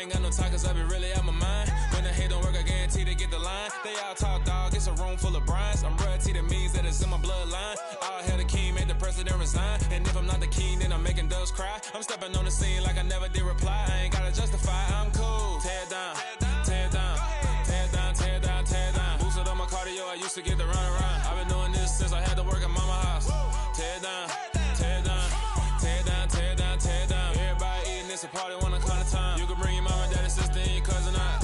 ain't got no time, cause I be really out my mind. When the hate don't work, I guarantee to get the line. They all talk, dog, it's a room full of Bryans. I'm royalty, that means that it's in my bloodline. All hail the king, made the president resign. And if I'm not the king, then I'm making doves cry. I'm stepping on the scene like I never did reply. I ain't gotta justify, I'm cool. Tear down, tear down, tear down, tear down, tear down. Boosted on my cardio, I used to get the run around. I've been doing this since I had to work at mama house. Tear down, tear down, tear down, tear down, tear down. Everybody eating, it's a party, wanna call the time. You can bring your mama, daddy, sister, and your cousin out.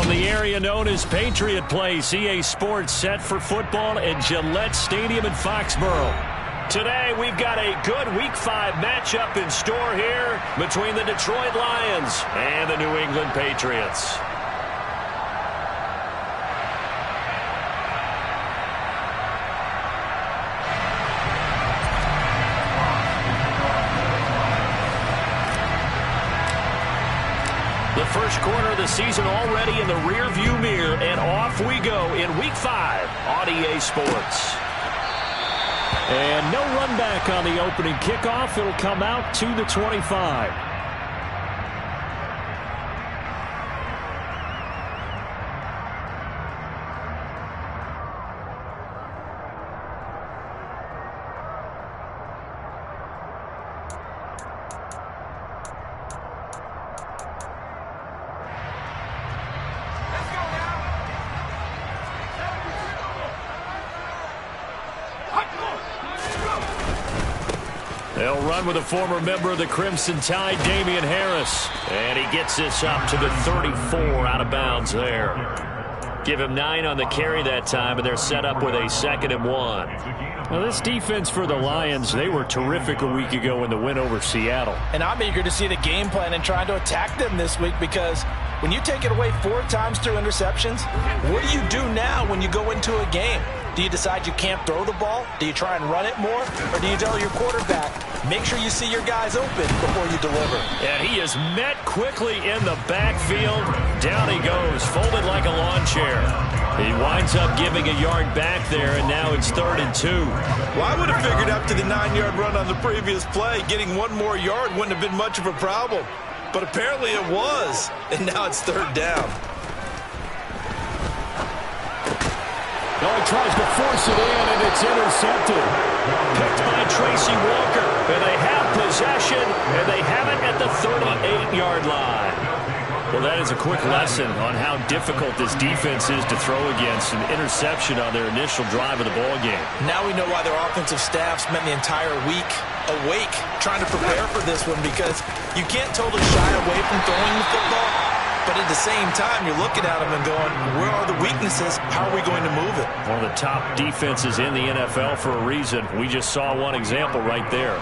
The area known as Patriot Place, EA Sports set for football at Gillette Stadium in Foxborough. Today, we've got a good Week 5 matchup in store here between the Detroit Lions and the New England Patriots. The first quarter of the season already in the rearview mirror, and off we go in Week 5 on EA Sports. And no run back on the opening kickoff. It'll come out to the 25. They'll run with a former member of the Crimson Tide, Damian Harris. And he gets this up to the 34 out of bounds there. Give him 9 on the carry that time, and they're set up with a 2nd and 1. Well, this defense for the Lions, they were terrific a week ago in the win over Seattle. And I'm eager to see the game plan and trying to attack them this week, because when you take it away 4 times through interceptions, what do you do now when you go into a game? Do you decide you can't throw the ball? Do you try and run it more? Or do you tell your quarterback, make sure you see your guys open before you deliver? And he is met quickly in the backfield. Down he goes, folded like a lawn chair. He winds up giving a yard back there, and now it's 3rd and 2. Well, I would have figured after the 9-yard run on the previous play, getting 1 more yard wouldn't have been much of a problem. But apparently it was, and now it's 3rd down. Oh, he tries to force it in, and it's intercepted. Picked by Tracy Walker. And they have possession, and they have it at the 38-yard line. Well, that is a quick lesson on how difficult this defense is to throw against. An interception on their initial drive of the ball game. Now we know why their offensive staff spent the entire week awake trying to prepare for this one, because you can't totally shy away from throwing the football, but at the same time you're looking at them and going, where are the weaknesses? How are we going to move it? One of the top defenses in the NFL for a reason. We just saw one example right there.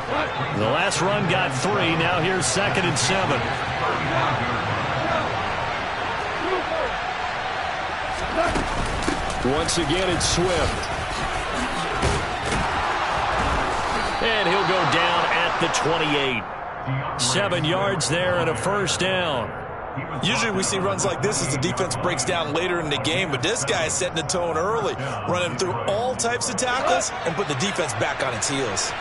The last run got 3. Now here's 2nd and 7. Once again, it's Swift. And he'll go down at the 28. 7 yards there and a first down. Usually we see runs like this as the defense breaks down later in the game, but this guy is setting the tone early, running through all types of tackles and put the defense back on its heels.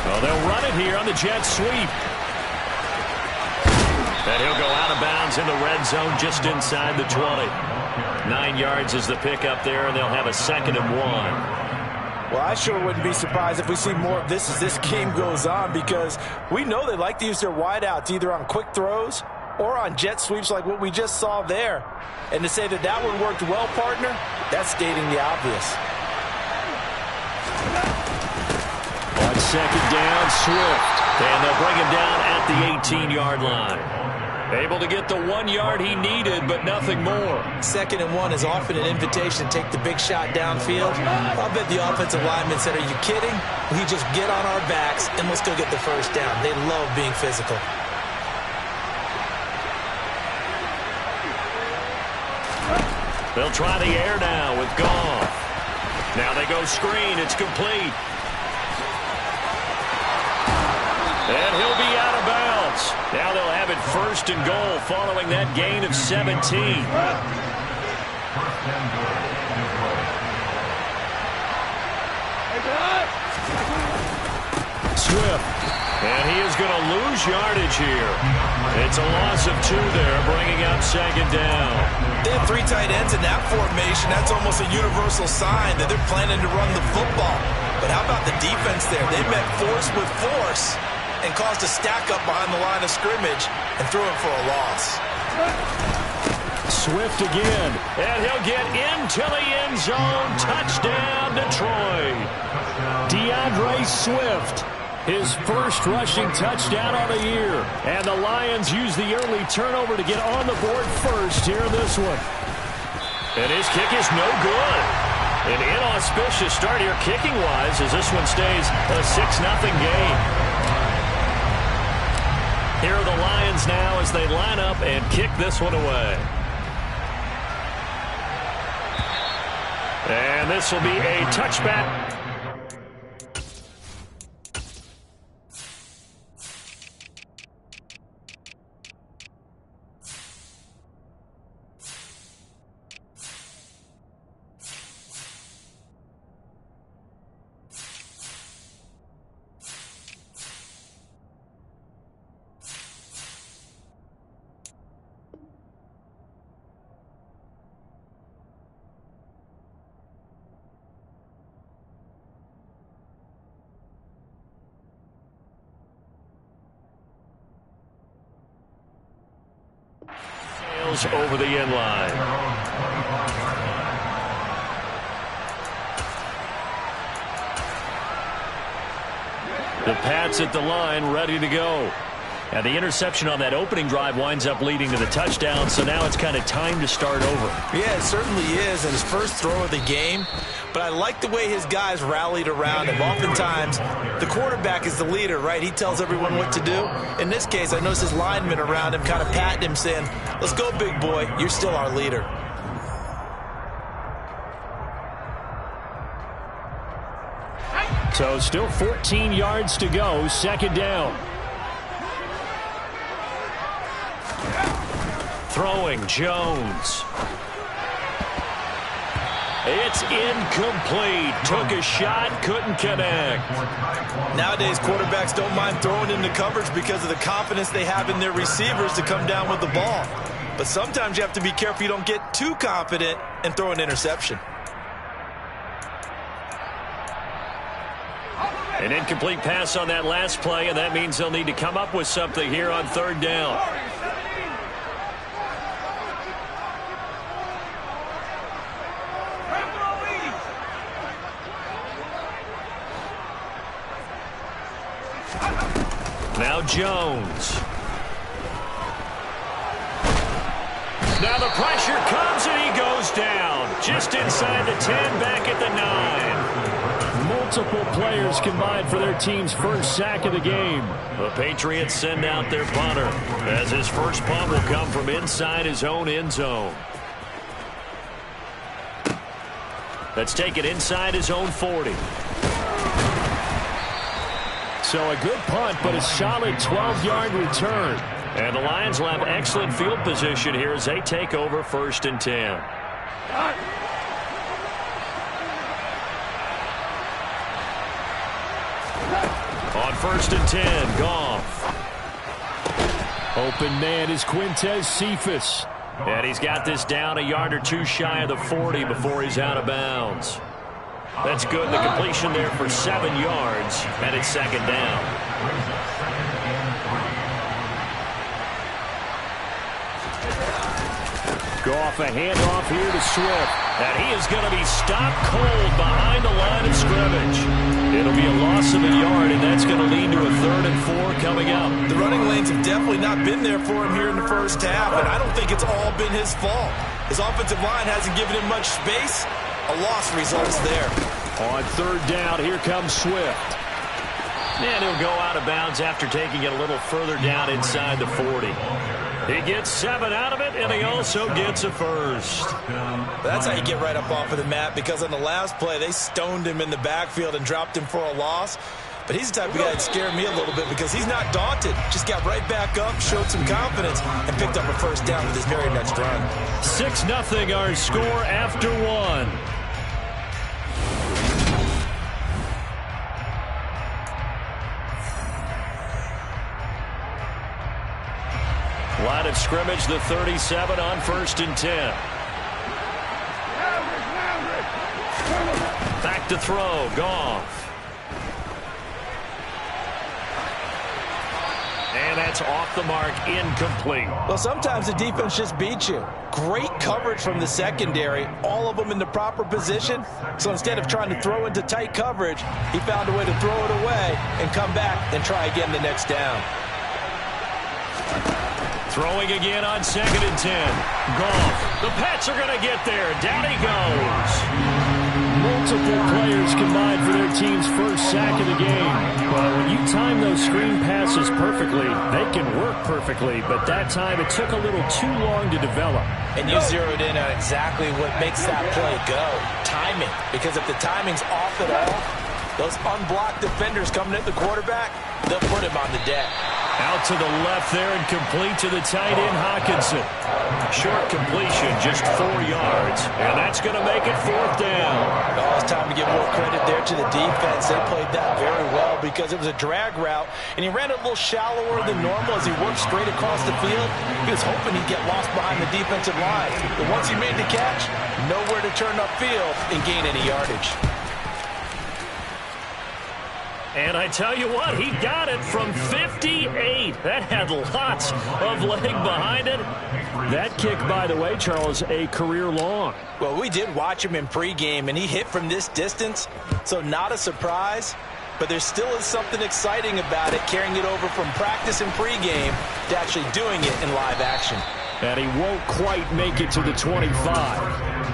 Well, they'll run it here on the jet sweep. And he'll go out of bounds in the red zone just inside the 20. 9 yards is the pickup there, and they'll have a 2nd and 1. Well, I sure wouldn't be surprised if we see more of this as this game goes on, because we know they like to use their wideouts either on quick throws or on jet sweeps like what we just saw there. And to say that that one worked well, partner, that's stating the obvious. On 2nd down, Swift. And they'll bring him down at the 18-yard line. Able to get the 1 yard he needed, but nothing more. 2nd and 1 is often an invitation to take the big shot downfield. I'll bet the offensive lineman said, are you kidding? We just get on our backs and let's go get the first down. They love being physical. They'll try the air now with Goff. Now they go screen. It's complete. And he'll be out of bounds. Now they'll have it 1st and goal following that gain of 17. Swift. And he is going to lose yardage here. It's a loss of 2 there, bringing up 2nd down. They have 3 tight ends in that formation. That's almost a universal sign that they're planning to run the football. But how about the defense there? They met force with force and caused a stack up behind the line of scrimmage and threw him for a loss. Swift again. And he'll get into the end zone. Touchdown, Detroit. DeAndre Swift. His first rushing touchdown on the year. And the Lions use the early turnover to get on the board first here in this one. And his kick is no good. An inauspicious start here kicking-wise as this one stays a 6-0 game. Here are the Lions now as they line up and kick this one away. And this will be a touchback. Over the end line. The Pats at the line, ready to go. And the interception on that opening drive winds up leading to the touchdown, so now it's kind of time to start over. Yeah, it certainly is, and his first throw of the game. But I like the way his guys rallied around him. Oftentimes, the quarterback is the leader, right? He tells everyone what to do. In this case, I noticed his linemen around him kind of patting him, saying, let's go, big boy. You're still our leader. So still 14 yards to go, 2nd down. Throwing Jones. It's incomplete. Took a shot, couldn't connect. Nowadays, quarterbacks don't mind throwing into coverage because of the confidence they have in their receivers to come down with the ball. But sometimes you have to be careful you don't get too confident and throw an interception. An incomplete pass on that last play, and that means they'll need to come up with something here on third down. Now Jones. Now the pressure comes and he goes down. Just inside the 10, back at the 9. Multiple players combined for their team's first sack of the game. The Patriots send out their punter, as his first punt will come from inside his own end zone. Let's take it inside his own 40. So a good punt, but a solid 12-yard return. And the Lions will have excellent field position here as they take over 1st and 10. On 1st and 10, Goff. Open man is Quintez Cephas. And he's got this down a yard or two shy of the 40 before he's out of bounds. That's good. The completion there for 7 yards, and it's 2nd down. Goff a handoff here to Swift. And he is going to be stopped cold behind the line of scrimmage. It'll be a loss of a yard, and that's going to lead to a 3rd and 4 coming up. The running lanes have definitely not been there for him here in the first half, and I don't think it's all been his fault. His offensive line hasn't given him much space. A loss results there. On 3rd down, here comes Swift. And he'll go out of bounds after taking it a little further down inside the 40. He gets 7 out of it, and he also gets a first. That's how you get right up off of the mat, because on the last play, they stoned him in the backfield and dropped him for a loss. But he's the type of guy that scared me a little bit because he's not daunted. Just got right back up, showed some confidence, and picked up a first down with his very next run. 6-0 our score after 1. Line of scrimmage, the 37 on 1st and 10. Back to throw, Goff. And that's off the mark, incomplete. Well, sometimes the defense just beats you. Great coverage from the secondary, all of them in the proper position. So instead of trying to throw into tight coverage, he found a way to throw it away and come back and try again the next down. Throwing again on 2nd and 10. Goff. The Pats are going to get there. Down he goes. Multiple players combined for their team's first sack of the game. Well, when you time those screen passes perfectly, they can work perfectly. But that time, it took a little too long to develop. And you zeroed in on exactly what makes that play go. Timing. Because if the timing's off at all, those unblocked defenders coming at the quarterback, they'll put him on the deck. Out to the left there and complete to the tight end, Hockenson. Short completion, just 4 yards. And that's going to make it 4th down. Oh, it's time to give more credit there to the defense. They played that very well because it was a drag route, and he ran it a little shallower than normal as he worked straight across the field. He was hoping he'd get lost behind the defensive line. But once he made the catch, nowhere to turn upfield and gain any yardage. And I tell you what, he got it from 58. That had lots of leg behind it. That kick, by the way, Charles, a career long. Well, we did watch him in pregame, and he hit from this distance, so not a surprise. But there still is something exciting about it, carrying it over from practice and pregame to actually doing it in live action. And he won't quite make it to the 25.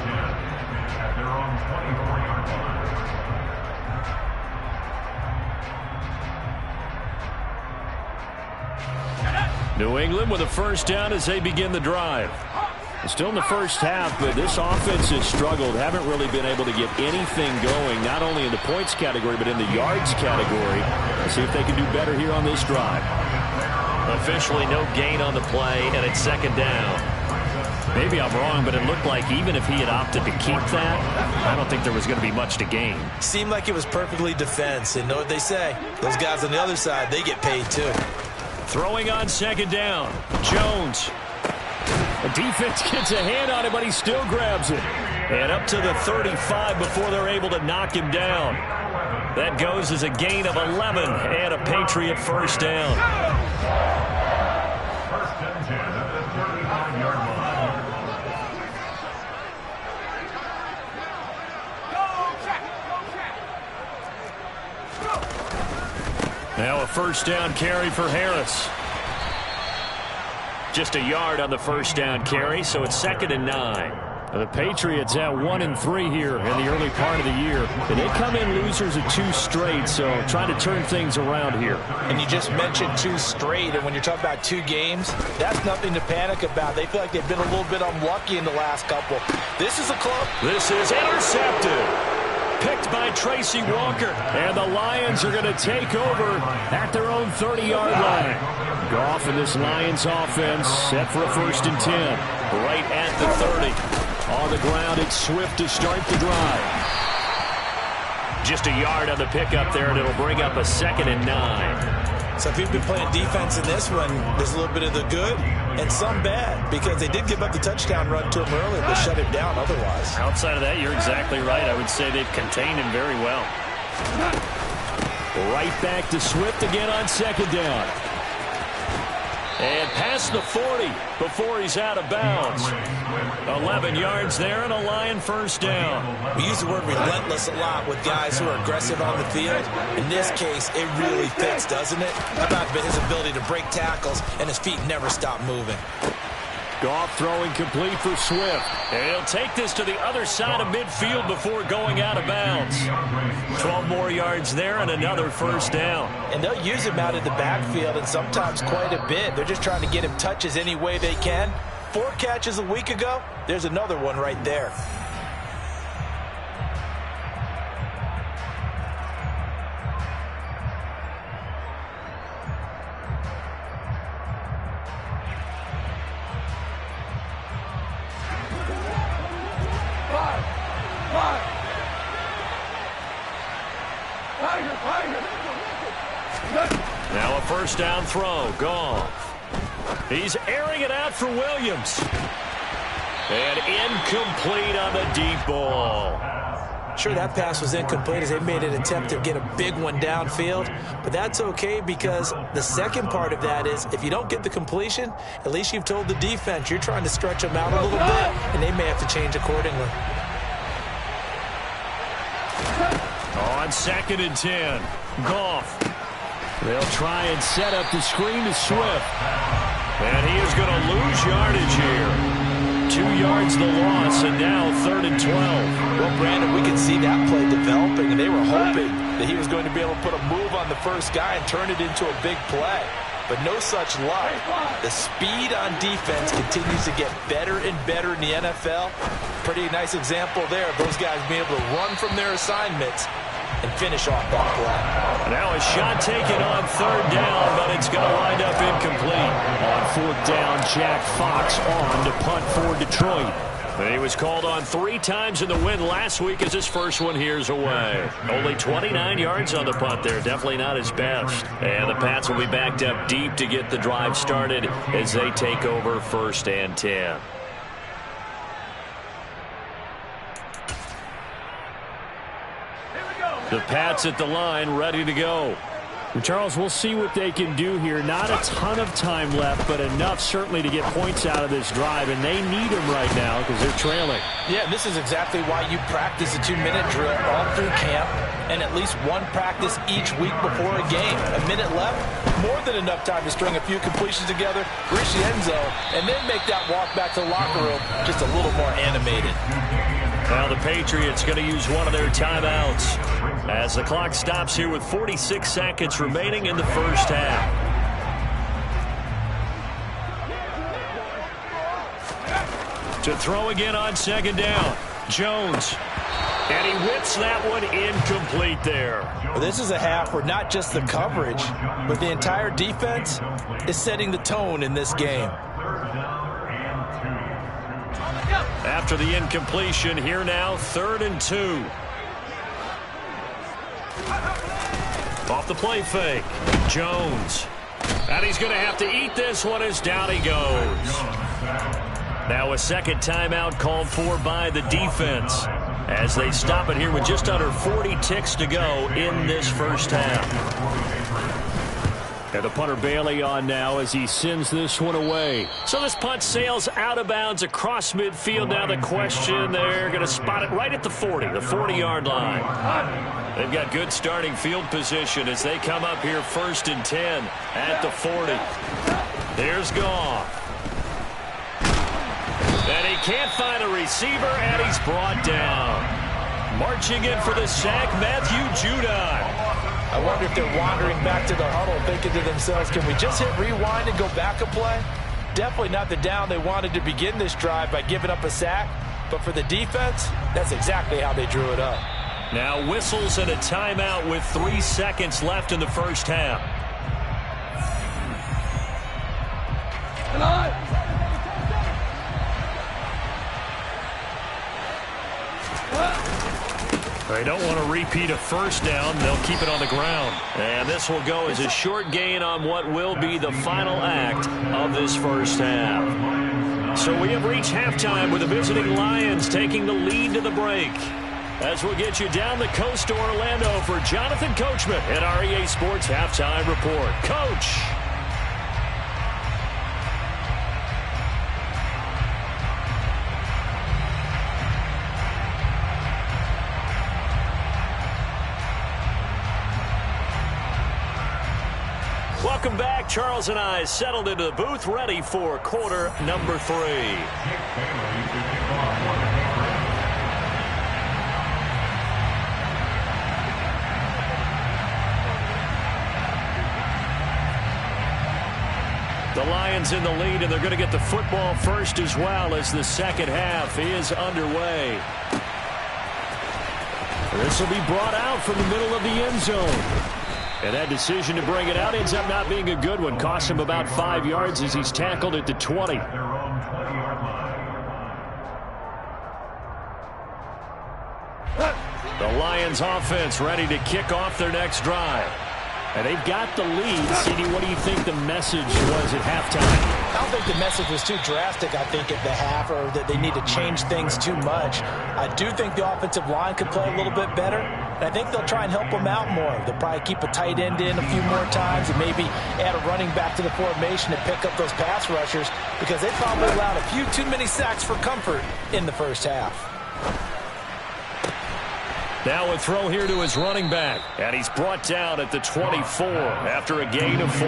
New England with a first down as they begin the drive. Still in the first half, but this offense has struggled. Haven't really been able to get anything going, not only in the points category, but in the yards category. Let's see if they can do better here on this drive. Officially no gain on the play, and it's 2nd down. Maybe I'm wrong, but it looked like even if he had opted to keep that, I don't think there was going to be much to gain. Seemed like it was perfectly defense. And know what they say? Those guys on the other side, they get paid too. Throwing on second down. Jones. The defense gets a hand on it, but he still grabs it. And up to the 35 before they're able to knock him down. That goes as a gain of 11 and a Patriot first down. First and 10 at the 35-yard line. Now a first down carry for Harris. Just a yard on the first down carry, so it's 2nd and 9. The Patriots at 1-3 here in the early part of the year. And they come in losers of 2 straight, so trying to turn things around here. And you just mentioned 2 straight, and when you're talking about 2 games, that's nothing to panic about. They feel like they've been a little bit unlucky in the last couple. This is a close. This is intercepted. Picked by Tracy Walker. And the Lions are going to take over at their own 30-yard line. Goff and this Lions offense set for a 1st and 10. Right at the 30. On the ground, it's Swift to start the drive. Just a yard on the pickup there, and it'll bring up a 2nd and 9. So if you've been playing defense in this one, there's a little bit of the good and some bad, because they did give up the touchdown run to him earlier, but shut him down otherwise. Outside of that, you're exactly right. I would say they've contained him very well. Right back to Swift again on 2nd down. And past the 40 before he's out of bounds. 11 yards there and a Lion first down. We use the word relentless a lot with guys who are aggressive on the field. In this case, it really fits, doesn't it? How about his ability to break tackles and his feet never stop moving? Goff throwing complete for Swift. And he'll take this to the other side of midfield before going out of bounds. 12 more yards there and another first down. And they'll use him out in the backfield, and sometimes quite a bit. They're just trying to get him touches any way they can. 4 catches a week ago. There's another one right there. Now a first down throw. Goff. He's airing it out for Williams. And incomplete on the deep ball. Sure, that pass was incomplete as they made an attempt to get a big one downfield. But that's okay, because the second part of that is if you don't get the completion, at least you've told the defense you're trying to stretch them out a little bit, and they may have to change accordingly. On 2nd and 10. Goff. They'll try and set up the screen to Swift. And he is going to lose yardage here. 2 yards the loss, and now 3rd and 12. Well, Brandon, we can see that play developing, and they were hoping that he was going to be able to put a move on the first guy and turn it into a big play. But no such luck. The speed on defense continues to get better and better in the NFL. Pretty nice example there of those guys being able to run from their assignments and finish off that play. Now a shot taken on 3rd down, but it's going to wind up incomplete. On 4th down, Jack Fox on to punt for Detroit. He was called on 3 times in the win last week as his first one here's away. Only 29 yards on the punt there. Definitely not his best. And the Pats will be backed up deep to get the drive started as they take over 1st and 10. The Pats at the line, ready to go. Charles, we'll see what they can do here. Not a ton of time left, but enough certainly to get points out of this drive, and they need them right now because they're trailing. Yeah, this is exactly why you practice a 2-minute drill all through camp and at least one practice each week before a game. A minute left, more than enough time to string a few completions together, reach the end zone, and then make that walk back to the locker room just a little more animated. Now the Patriots going to use one of their timeouts as the clock stops here with 46 seconds remaining in the first half. To throw again on 2nd down. Jones. And he whips that one incomplete there. Well, this is a half where not just the coverage, but the entire defense is setting the tone in this game. after the incompletion. Here now, 3rd and 2. Off the play fake. Jones. And he's going to have to eat this one as down he goes. Now a second timeout called for by the defense as they stop it here with just under 40 ticks to go in this first half. And the punter Bailey on now as he sends this one away. So this punt sails out of bounds across midfield. Now the question, they're going to spot it right at the 40, the 40-yard line. They've got good starting field position as they come up here 1st and 10 at the 40. Here's Goff. And he can't find a receiver, and he's brought down. Marching in for the sack, Matthew Judon. I wonder if they're wandering back to the huddle thinking to themselves, can we just hit rewind and go back a play? Definitely not the down they wanted to begin this drive by giving up a sack. But for the defense, that's exactly how they drew it up. Now whistles and a timeout with 3 seconds left in the first half. They don't want to repeat a first down. They'll keep it on the ground. And this will go as a short gain on what will be the final act of this first half. So we have reached halftime with the visiting Lions taking the lead to the break. As we'll get you down the coast to Orlando for Jonathan Coachman at our EA Sports Halftime Report. Coach. Welcome back. Charles and I settled into the booth, ready for quarter number 3. The Lions in the lead, and they're going to get the football first as well as the second half is underway. This will be brought out from the middle of the end zone. And that decision to bring it out ends up not being a good one. Cost him about 5 yards as he's tackled at the 20. The Lions offense ready to kick off their next drive. And they've got the lead. CD, what do you think the message was at halftime? I don't think the message was too drastic, I think, at the half, or that they need to change things too much. I do think the offensive line could play a little bit better, and I think they'll try and help them out more. They'll probably keep a tight end in a few more times and maybe add a running back to the formation to pick up those pass rushers because they probably allowed a few too many sacks for comfort in the first half. Now a throw here to his running back, and he's brought down at the 24 after a gain of 4.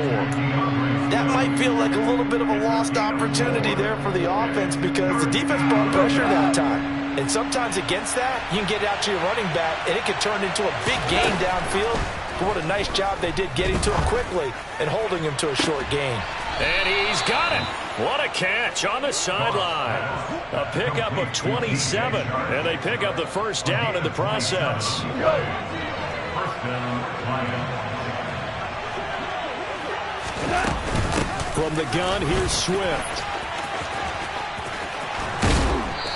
That might feel like a little bit of a lost opportunity there for the offense because the defense brought pressure that time. And sometimes against that, you can get out to your running back, and it can turn into a big gain downfield. But what a nice job they did getting to him quickly and holding him to a short gain. And he's got it. What a catch on the sideline. A pickup of 27, and they pick up the first down in the process. From the gun, here's Swift.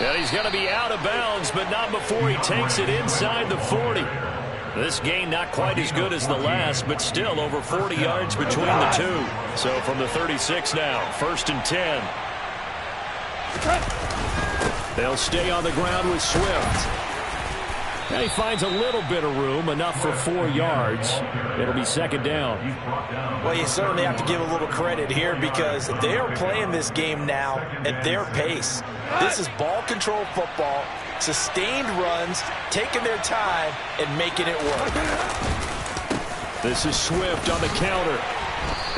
And he's going to be out of bounds, but not before he takes it inside the 40. This gain not quite as good as the last, but still over 40 yards between the two. So from the 36 now, 1st and 10. They'll stay on the ground with Swift. And he finds a little bit of room, enough for 4 yards. It'll be second down. Well, you certainly have to give a little credit here because they are playing this game now at their pace. This is ball control football. Sustained runs, taking their time, and making it work. This is Swift on the counter.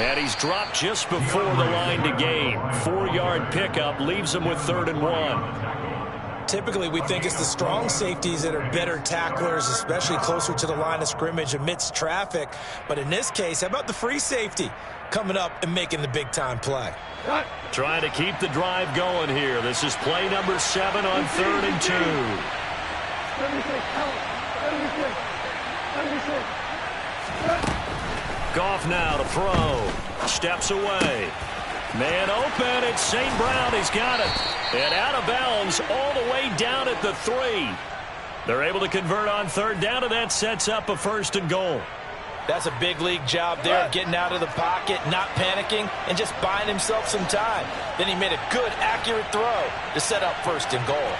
And he's dropped just before the line to gain. 4-yard pickup leaves him with 3rd and 1. Typically, we think it's the strong safeties that are better tacklers, especially closer to the line of scrimmage amidst traffic. But in this case, how about the free safety coming up and making the big-time play? Trying to keep the drive going here. This is play number 7 on 3rd and 2. Goff now to throw. Steps away. Man open, it's St. Brown. He's got it. And out of bounds all the way down at the 3. They're able to convert on third down, and that sets up a 1st and goal. That's a big league job there, getting out of the pocket, not panicking, and just buying himself some time. Then he made a good, accurate throw to set up 1st and goal.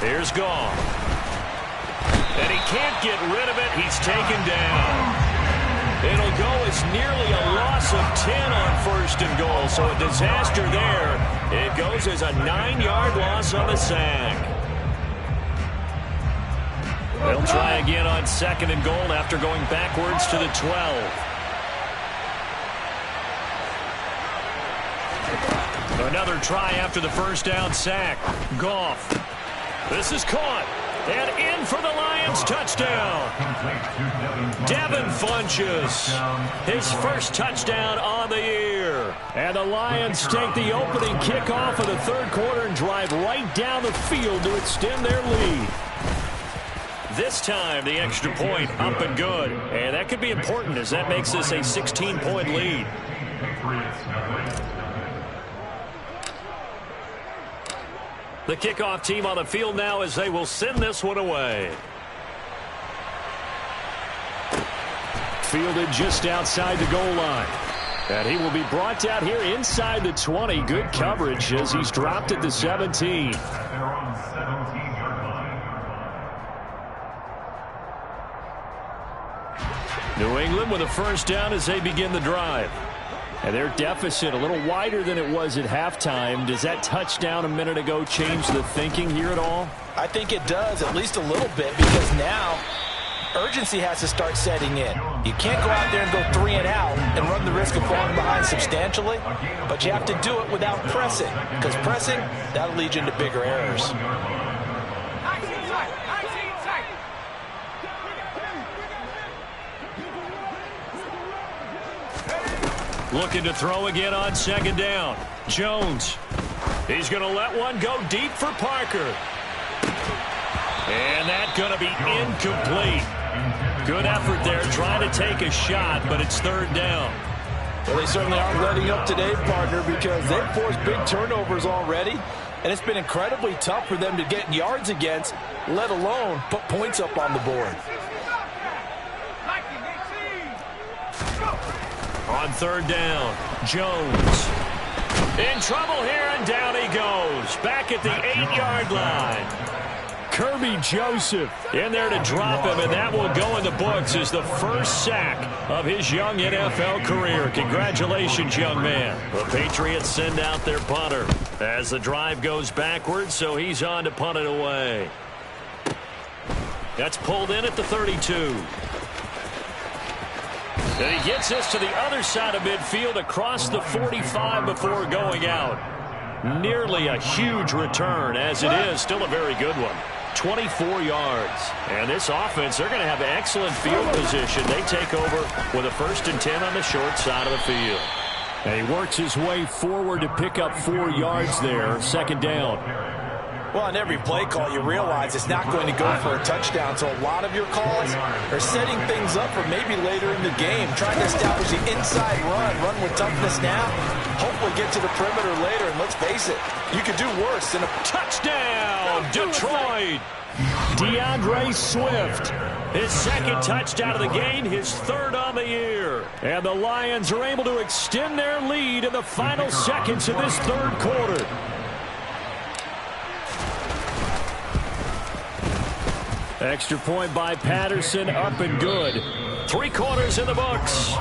Here's Goff. And he can't get rid of it. He's taken down. It'll go as nearly a loss of 10 on 1st and goal. So a disaster there. It goes as a 9-yard loss on the sack. They'll try again on 2nd and goal after going backwards to the 12. Another try after the 1st down sack. Goff. This is caught. And in for the Lions touchdown. Devin Funchess, his 1st touchdown on the year. And the Lions take the opening kickoff of the 3rd quarter and drive right down the field to extend their lead. This time, the extra point up and good. And that could be important as that makes this a 16-point lead. The kickoff team on the field now as they will send this one away. Fielded just outside the goal line. And he will be brought down here inside the 20. Good coverage as he's dropped at the 17. New England with a 1st down as they begin the drive. And their deficit a little wider than it was at halftime. Does that touchdown a minute ago change the thinking here at all? I think it does, at least a little bit, because now urgency has to start setting in. You can't go out there and go 3 and out and run the risk of falling behind substantially, but you have to do it without pressing, because pressing, that'll lead you into bigger errors. Looking to throw again on 2nd down. Jones. He's going to let one go deep for Parker. And that's going to be incomplete. Good effort there trying to take a shot, but it's 3rd down. Well, they certainly aren't letting up today, partner, because they've forced big turnovers already, and it's been incredibly tough for them to get yards against, let alone put points up on the board. On 3rd down, Jones. In trouble here, and down he goes. Back at the 8-yard line. Kirby Joseph in there to drop him, and that will go in the books as the 1st sack of his young NFL career. Congratulations, young man. The Patriots send out their punter as the drive goes backwards, so he's on to punt it away. That's pulled in at the 32. And he gets this to the other side of midfield across the 45 before going out. Nearly a huge return, as it is still a very good one. 24 yards. And this offense, they're going to have excellent field position. They take over with a 1st and 10 on the short side of the field. And he works his way forward to pick up 4 yards there. 2nd down. Well, on every play call, you realize it's not going to go for a touchdown. So a lot of your calls are setting things up for maybe later in the game, trying to establish the inside run with toughness now, hopefully get to the perimeter later. And let's face it, you could do worse than a touchdown, Detroit. DeAndre Swift, his 2nd touchdown of the game, his 3rd on the year. And the Lions are able to extend their lead in the final seconds of this 3rd quarter. Extra point by Patterson, up and good. 3 quarters in the books.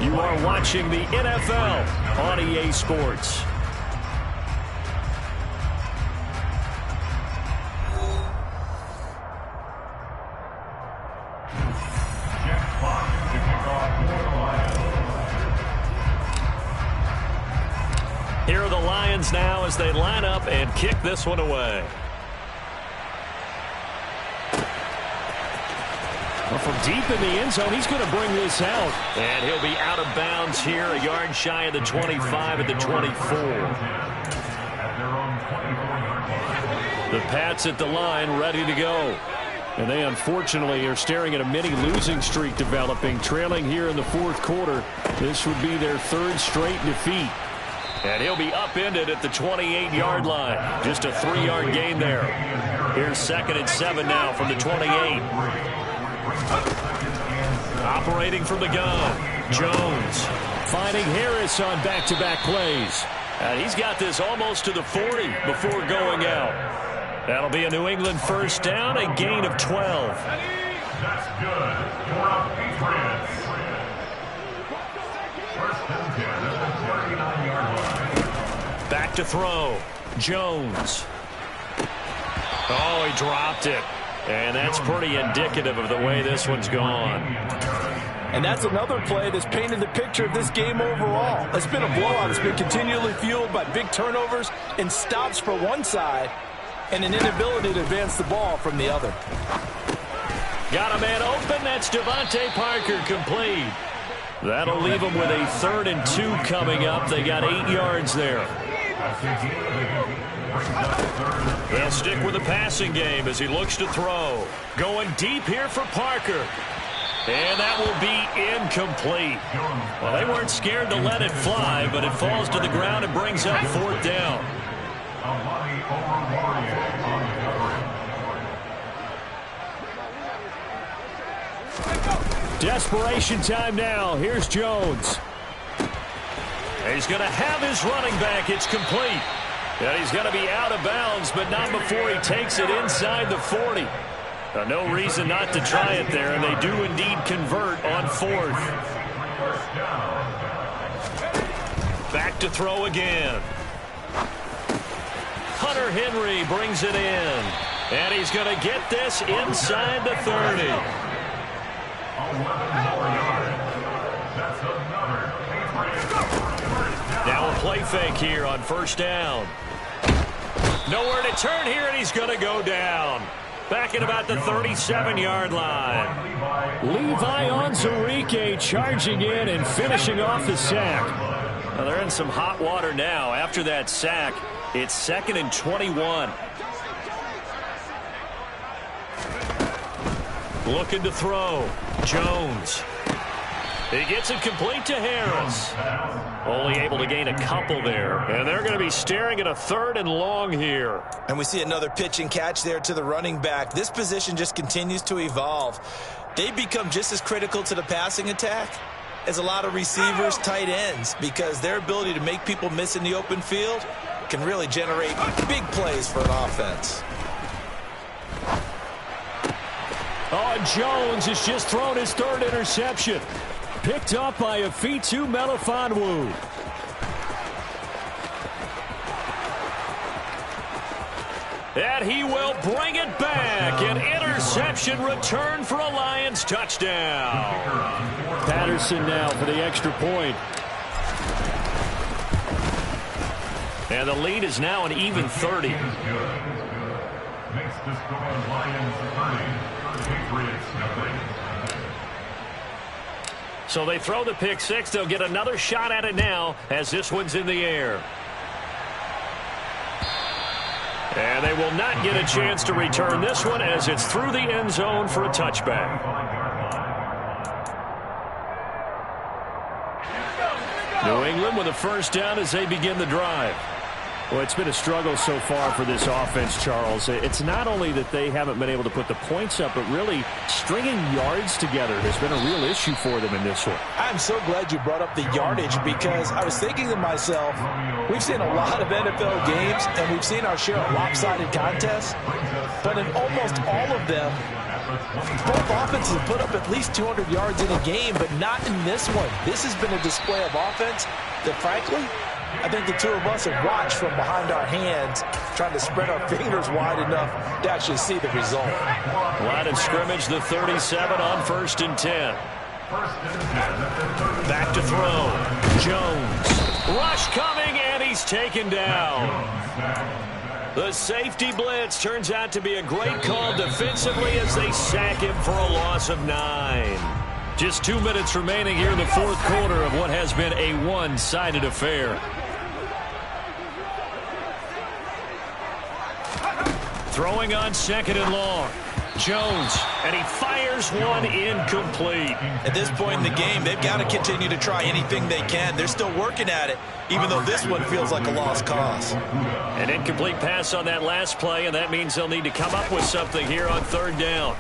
You are watching the NFL on EA Sports. Here are the Lions now as they line up and kick this one away. Well, from deep in the end zone, he's going to bring this out. And he'll be out of bounds here, a yard shy of the 25 at the 24. The Pats at the line, ready to go. And they unfortunately are staring at a mini losing streak developing, trailing here in the fourth quarter. This would be their third straight defeat. And he'll be upended at the 28-yard line. Just a 3-yard gain there. Here's 2nd and 7 now from the 28. Operating from the gun, Jones finding Harris on back-to-back plays. And he's got this almost to the 40 before going out. That'll be a New England first down, a gain of 12. That's good for the Patriots. First and 10 at the 39-yard line. Back to throw, Jones. Oh, he dropped it. And that's pretty indicative of the way this one's gone. And that's another play that's painted the picture of this game overall. It's been a blowout. It's been continually fueled by big turnovers and stops for one side and an inability to advance the ball from the other. Got a man open. That's Devontae Parker complete. That'll leave them with a 3rd and 2 coming up. They got 8 yards there. They'll stick with the passing game as he looks to throw. Going deep here for Parker. And that will be incomplete. Well, they weren't scared to let it fly, but it falls to the ground and brings up 4th down. Desperation time now. Here's Jones. He's going to have his running back. It's complete. And he's going to be out of bounds, but not before he takes it inside the 40. No reason not to try it there, and they do indeed convert on 4th. Back to throw again. Hunter Henry brings it in. And he's going to get this inside the 30. 11 more yards. That's another Patriots. Now a play fake here on first down. Nowhere to turn here, and he's going to go down. Back at about the 37-yard line. Levi Onwuzurike charging in and finishing off the sack. Well, they're in some hot water now. After that sack, it's 2nd and 21. Looking to throw. Jones. He gets it complete to Harris. Only able to gain a couple there. And they're going to be staring at a 3rd and long here. And we see another pitch and catch there to the running back. This position just continues to evolve. They become just as critical to the passing attack as a lot of receivers, tight ends, because their ability to make people miss in the open field can really generate big plays for an offense. Oh, Jones has just thrown his 3rd interception. Picked up by Afitu Melifonwu. And he will bring it back. An interception return for a Lions touchdown. Patterson now for the extra point. And the lead is now an even 30. Makes the score Lions 30. Patriots nothing. So they throw the pick six. They'll get another shot at it now as this one's in the air. And they will not get a chance to return this one as it's through the end zone for a touchback. New England with a first down as they begin the drive. Well, it's been a struggle so far for this offense, Charles. It's not only that they haven't been able to put the points up, but really stringing yards together has been a real issue for them in this one. I'm so glad you brought up the yardage because I was thinking to myself, we've seen a lot of NFL games and we've seen our share of lopsided contests, but in almost all of them, both offenses put up at least 200 yards in a game, but not in this one. This has been a display of offense that, frankly, I think the two of us have watched from behind our hands, trying to spread our fingers wide enough to actually see the result. Line of scrimmage, the 37 on 1st and 10. Back to throw. Jones. Rush coming, and he's taken down. The safety blitz turns out to be a great call defensively as they sack him for a loss of 9. Just 2 minutes remaining here in the fourth quarter of what has been a one-sided affair. Throwing on 2nd and long. Jones, and he fires one incomplete. At this point in the game, they've got to continue to try anything they can. They're still working at it, even though this one feels like a lost cause. An incomplete pass on that last play, and that means they'll need to come up with something here on third down.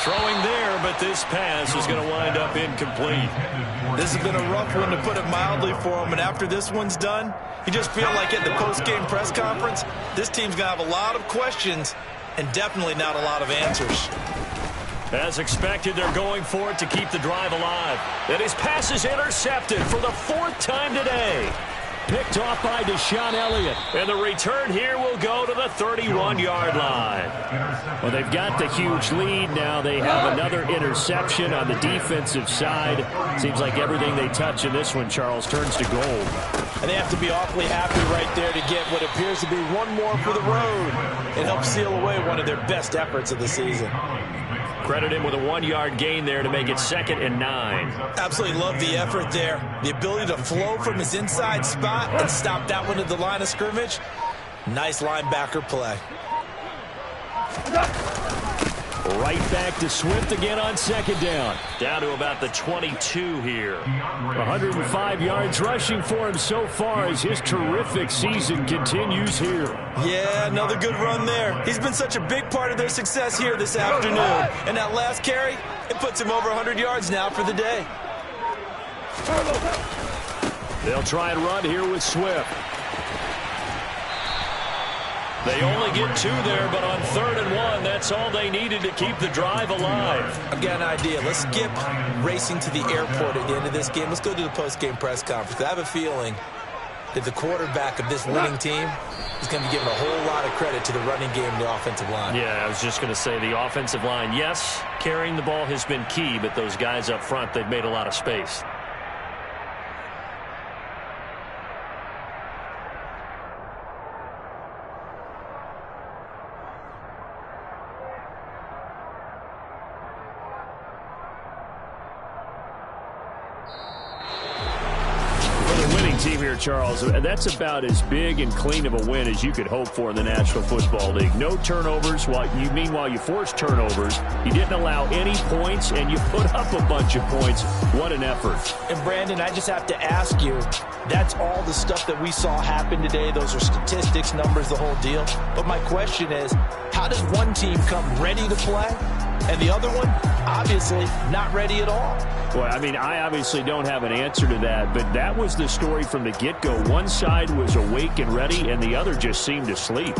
Throwing there, but this pass is going to wind up incomplete. This has been a rough one, to put it mildly, for him. And after this one's done, you just feel like at the post-game press conference, this team's going to have a lot of questions and definitely not a lot of answers. As expected, they're going for it to keep the drive alive. And his pass is intercepted for the fourth time today. Picked off by Deshaun Elliott. And the return here will go to the 31-yard line. Well, they've got the huge lead. Now they have another interception on the defensive side. Seems like everything they touch in this one, Charles, turns to gold. And they have to be awfully happy right there to get what appears to be one more for the road. It helps seal away one of their best efforts of the season. Credit him with a 1-yard gain there to make it 2nd and 9. Absolutely love the effort there. The ability to flow from his inside spot and stop that one at the line of scrimmage. Nice linebacker play. Right back to Swift again on 2nd down. Down to about the 22 here. 105 yards rushing for him so far as his terrific season continues here. Yeah, another good run there. He's been such a big part of their success here this afternoon. And that last carry, it puts him over 100 yards now for the day. They'll try and run here with Swift. They only get 2 there, but on 3rd and 1, that's all they needed to keep the drive alive. I've got an idea. Let's skip racing to the airport at the end of this game. Let's go to the post-game press conference. I have a feeling that the quarterback of this winning team is going to be given a whole lot of credit to the running game and the offensive line. Yeah, I was just going to say the offensive line, yes, carrying the ball has been key, but those guys up front, they've made a lot of space. Team here, Charles, that's about as big and clean of a win as you could hope for in the National Football League. No turnovers. Meanwhile, you forced turnovers. You didn't allow any points, and you put up a bunch of points. What an effort. And, Brandon, I just have to ask you, that's all the stuff that we saw happen today. Those are statistics, numbers, the whole deal. But my question is, how does one team come ready to play, and the other one, obviously, not ready at all? Well, I mean, I obviously don't have an answer to that, but that was the story from the get-go. One side was awake and ready, and the other just seemed asleep.